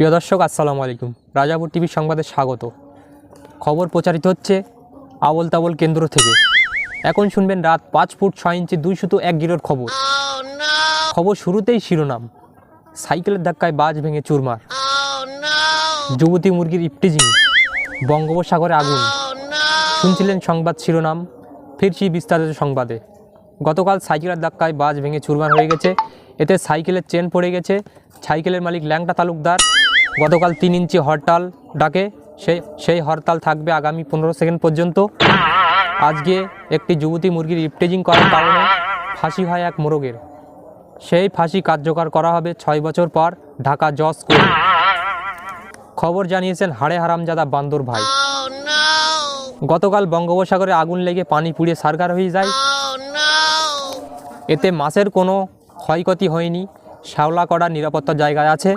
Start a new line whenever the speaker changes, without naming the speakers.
প্রিয় দর্শক, আসসালামু আলাইকুম। রাজাপুর টিভির সংবাদে স্বাগত। খবর প্রচারিত হচ্ছে আবল তাবল কেন্দ্র থেকে। এখন শুনবেন রাত 5 ফুট 6 ইঞ্চি 201 গিরোর খবর। খবর শুরুতেই শিরোনাম, সাইকেলের ধাক্কায় বাস ভেঙে চুরমার, যুবতী মুরগির ইপটিজিং, বঙ্গোপসাগরে আগুন। শুনছিলেন সংবাদ শিরোনাম, ফিরছি বিস্তারিত সংবাদে। গতকাল সাইকেলের ধাক্কায় বাস ভেঙে চুরমার হয়ে গেছে। এতে সাইকেলের চেন পড়ে গেছে। সাইকেলের মালিক ল্যাংটা তালুকদার গতকাল 3 ইঞ্চি হরতাল ডাকে। সেই হরতাল থাকবে আগামী 15 সেকেন্ড পর্যন্ত। আজকে একটি যুবতী মুরগির ইপটিজিং করার কারণে ফাঁসি হয় এক মোরগের। সেই ফাঁসি কার্যকর করা হবে 6 বছর পর ঢাকা জজ কোর্টে। খবর জানিয়েছেন হাড়ে হারামজাদা বান্দর ভাই। গতকাল বঙ্গোপসাগরে আগুন লেগে পানি পুড়িয়ে সারগার হয়ে যায়। এতে মাছের কোনো ক্ষয়ক্ষতি হয়নি। শ্যাওলা করা নিরাপত্তার জায়গায় আছে।